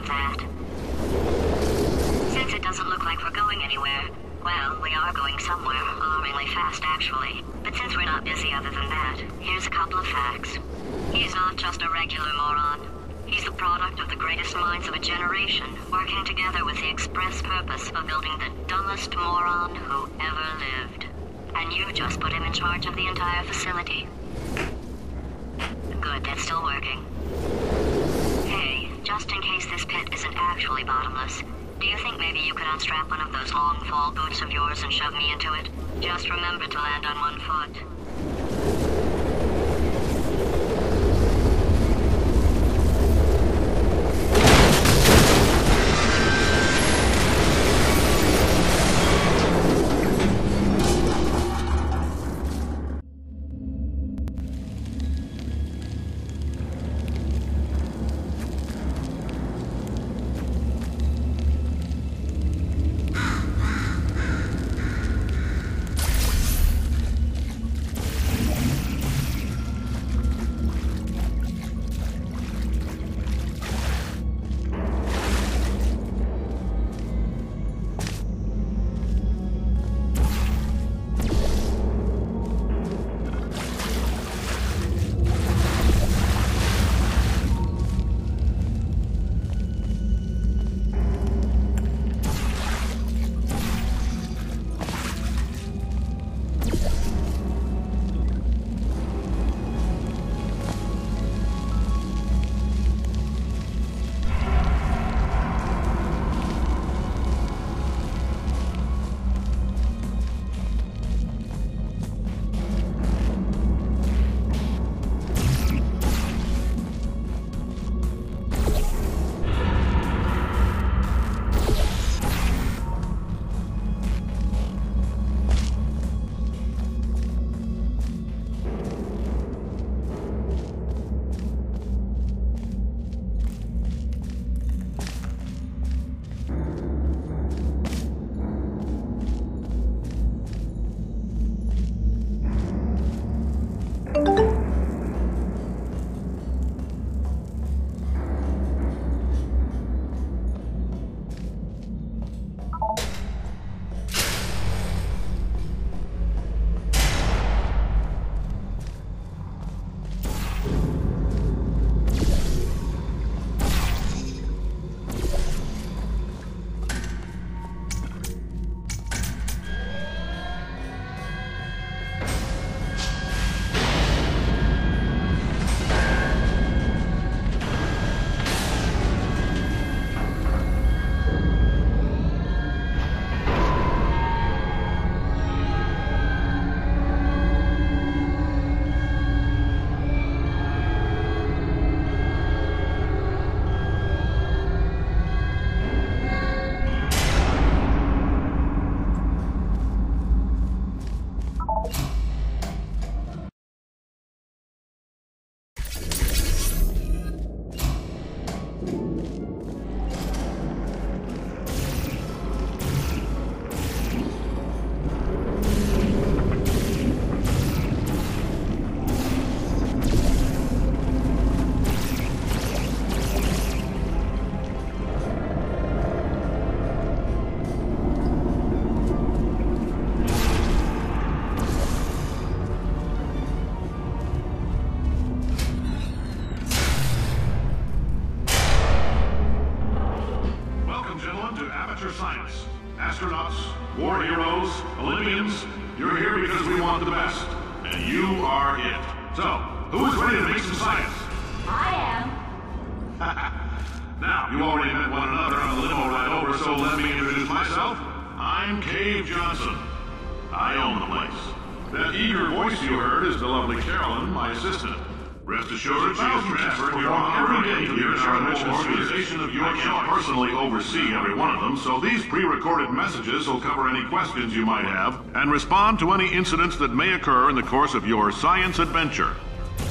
about that. Since it doesn't look like we're going anywhere, well, we are going somewhere, alarmingly fast actually. But since we're not busy other than that, here's a couple of facts. He's not just a regular moron. He's the product of the greatest minds of a generation, working together with the express purpose of building the dumbest moron who ever lived. And you just put him in charge of the entire facility. Good, that's still working. Hey, just in case this pit isn't actually bottomless, do you think maybe you could unstrap one of those long fall boots of yours and shove me into it? Just remember to land on one foot. science. Astronauts, war heroes, Olympians, you're here because we want the best. And you are it. So, who is ready to make some science? I am. Now, you already met one another on the limo ride over, so let me introduce myself. I'm Cave Johnson. I own the place. That eager voice you heard is the lovely Carolyn, my assistant. Rest assured, she is transferred here every day to your organization of yours. I can't personally oversee every one of them, so these pre-recorded messages will cover any questions you might have and respond to any incidents that may occur in the course of your science adventure.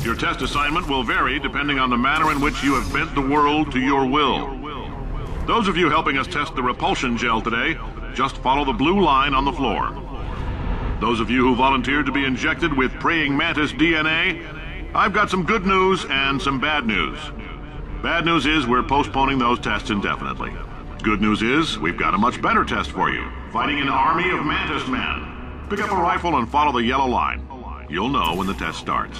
Your test assignment will vary depending on the manner in which you have bent the world to your will. Those of you helping us test the repulsion gel today, just follow the blue line on the floor. Those of you who volunteered to be injected with praying mantis DNA, I've got some good news and some bad news. Bad news is we're postponing those tests indefinitely. Good news is we've got a much better test for you. Fighting an army of Mantis men. Pick up a rifle and follow the yellow line. You'll know when the test starts.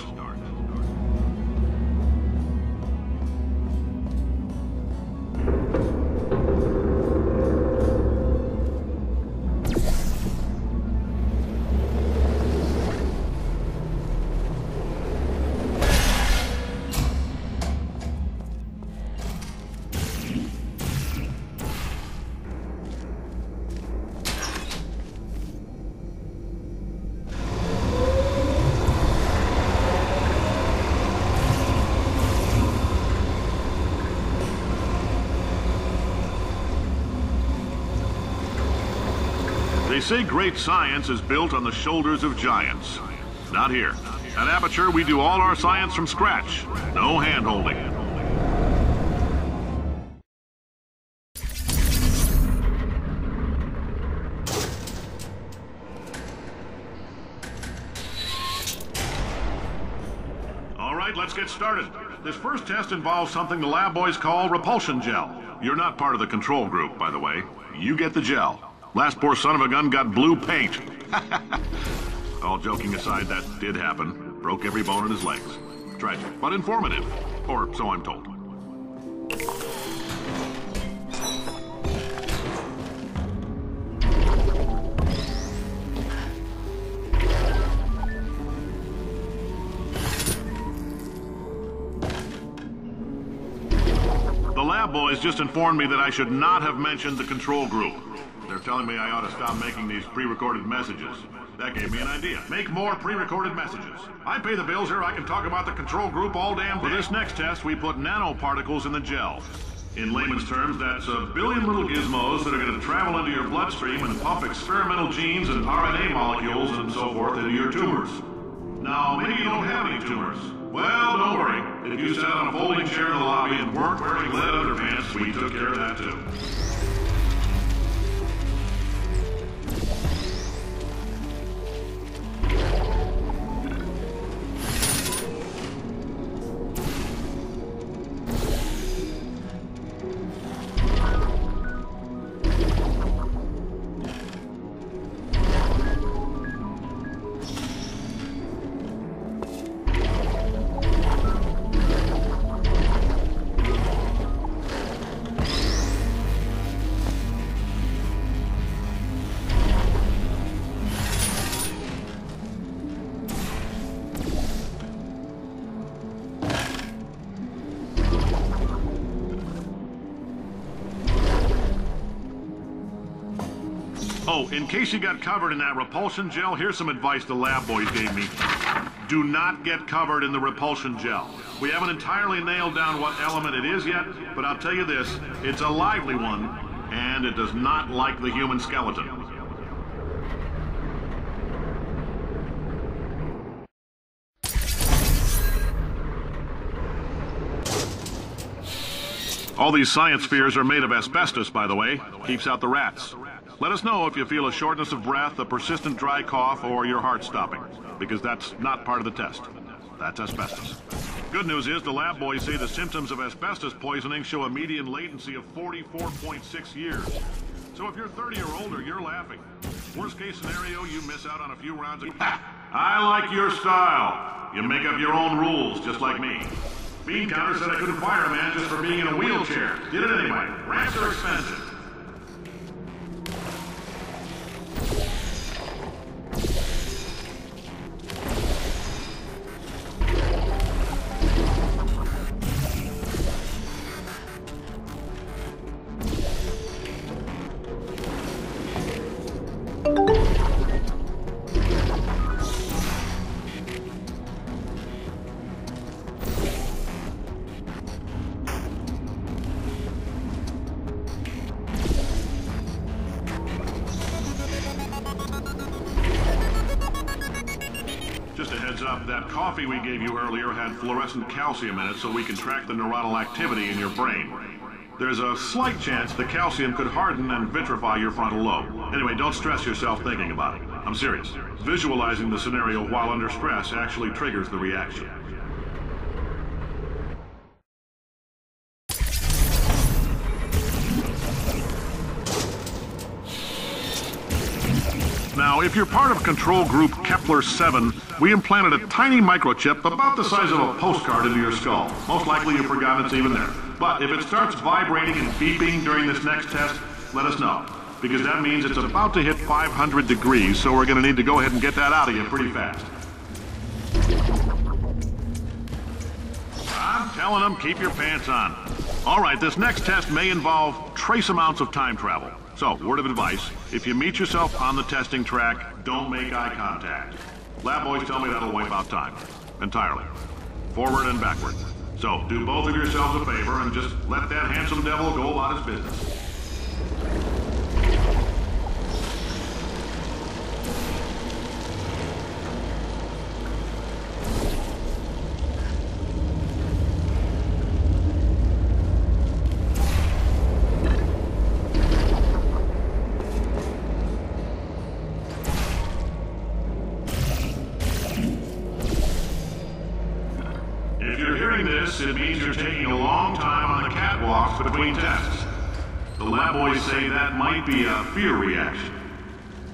They say great science is built on the shoulders of giants. Not here. At Aperture, we do all our science from scratch. No hand-holding. All right, let's get started. This first test involves something the lab boys call repulsion gel. You're not part of the control group, by the way. You get the gel. Last poor son of a gun got blue paint. All joking aside, that did happen. Broke every bone in his legs. Tragic, but informative. Or so I'm told. The lab boys just informed me that I should not have mentioned the control group. They're telling me I ought to stop making these pre-recorded messages. That gave me an idea. Make more pre-recorded messages. I pay the bills here, I can talk about the control group all damn day. For this next test, we put nanoparticles in the gel. In layman's terms, that's a billion little gizmos that are going to travel into your bloodstream and pump experimental genes and RNA molecules and so forth into your tumors. Now, maybe you don't have any tumors. Well, don't worry. If you sat on a folding chair in the lobby and weren't wearing lead underpants, we took care of that too. Oh, in case you got covered in that repulsion gel, here's some advice the lab boys gave me. Do not get covered in the repulsion gel. We haven't entirely nailed down what element it is yet, but I'll tell you this, it's a lively one, and it does not like the human skeleton. All these science spheres are made of asbestos, by the way. Keeps out the rats. Let us know if you feel a shortness of breath, a persistent dry cough, or your heart stopping, because that's not part of the test. That's asbestos. Good news is the lab boys say the symptoms of asbestos poisoning show a median latency of 44.6 years. So if you're 30 or older, you're laughing. Worst case scenario, you miss out on a few rounds of... I like your style. You make up your own rules, just like me. Bean counter said I couldn't fire a man just for being in a wheelchair. Did it anyway. Ramps are expensive. Just a heads up, that coffee we gave you earlier had fluorescent calcium in it so we can track the neuronal activity in your brain. There's a slight chance the calcium could harden and vitrify your frontal lobe. Anyway, don't stress yourself thinking about it. I'm serious. Visualizing the scenario while under stress actually triggers the reaction. Now, if you're part of control group Kepler-7, we implanted a tiny microchip about the size of a postcard into your skull. Most likely you've forgotten it's even there. But if it starts vibrating and beeping during this next test, let us know. Because that means it's about to hit 500 degrees, so we're going to need to go ahead and get that out of you pretty fast. I'm telling them, keep your pants on. All right, this next test may involve trace amounts of time travel. So, word of advice, if you meet yourself on the testing track, don't make eye contact. Lab boys tell me that'll wipe out time. Entirely. Forward and backward. So, do both of yourselves a favor and just let that handsome devil go about his business. It means you're taking a long time on the catwalks between tests. The lab boys say that might be a fear reaction.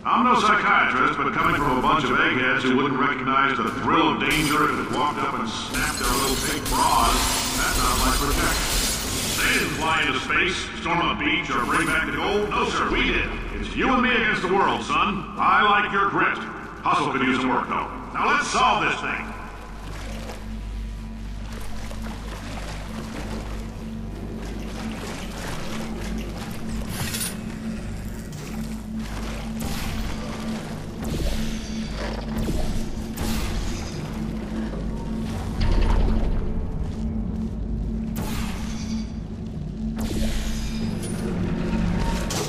I'm no psychiatrist, but coming from a bunch of eggheads who wouldn't recognize the thrill of danger if it walked up and snapped their little pink bras, that sounds like protection. They didn't fly into space, storm a beach, or bring back the gold. No, sir, we did. It's you and me against the world, son. I like your grit. Hustle could use some work, though. Now let's solve this thing.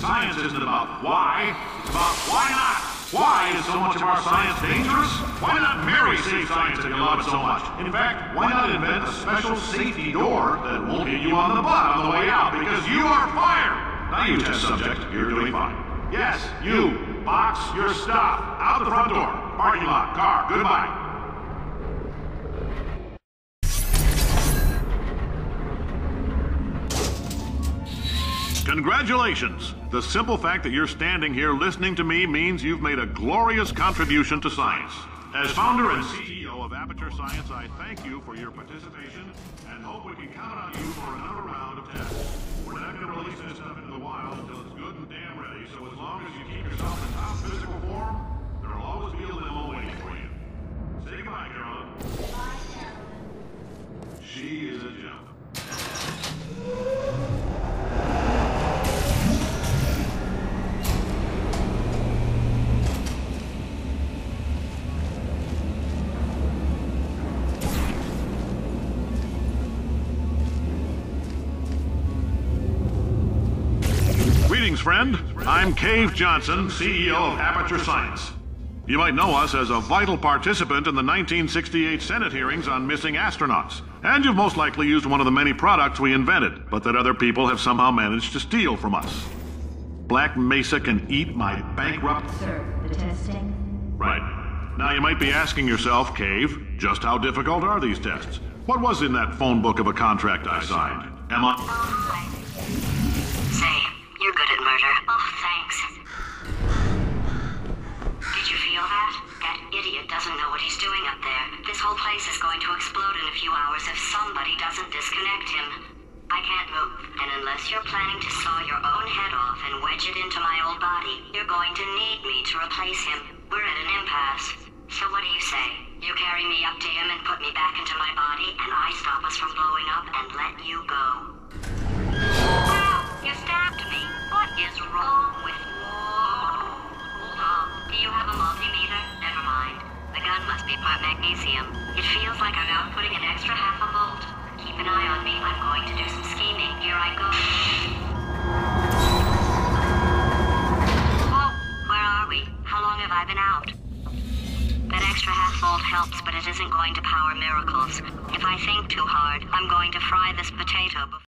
Science isn't about why, it's about why not. Why is so much of our science dangerous? Why not Mary save science if you love it so much? In fact, why not invent a special safety door that won't hit you on the butt on the way out because you are fired? Now you test subject, you're doing fine. Yes, you, box your stuff. Out the front door, parking lot, car, goodbye. Congratulations! The simple fact that you're standing here listening to me means you've made a glorious contribution to science. As founder and CEO of Aperture Science, I thank you for your participation and hope we can count on you for another round of tests. We're not going to release this stuff into the wild until it's good and damn ready, so as long as you keep yourself in top physical form, there'll always be a limo waiting for you. Say goodbye, Carolyn. Bye, Carolyn. She is a gem. Greetings, friend. I'm Cave Johnson, CEO of Aperture Science. You might know us as a vital participant in the 1968 Senate hearings on missing astronauts. And you've most likely used one of the many products we invented, but that other people have somehow managed to steal from us. Black Mesa can eat my bankrupt... Sir, the testing? Right. Now you might be asking yourself, Cave, just how difficult are these tests? What was in that phone book of a contract I signed? Emma? Say, you're good at murder. Oh, thanks. Did you feel that? That idiot doesn't know what he's doing up there. This whole place is going to explode in a few hours if somebody doesn't disconnect him. I can't move, and unless you're planning to saw your own head off and wedge it into my old body, you're going to need me to replace him. We're at an impasse. So what do you say? You carry me up to him and put me back into my body, and I stop us from blowing up and let you go. Ow! You stabbed me. What is wrong with you? Hold on. Do you have a multimeter? Never mind. The gun must be part magnesium. It feels like I'm outputting an extra half a volt. Keep an eye on me. I'm going to do some scheming. Here I go. Whoa, where are we? How long have I been out? That extra half volt helps, but it isn't going to power miracles. If I think too hard, I'm going to fry this potato before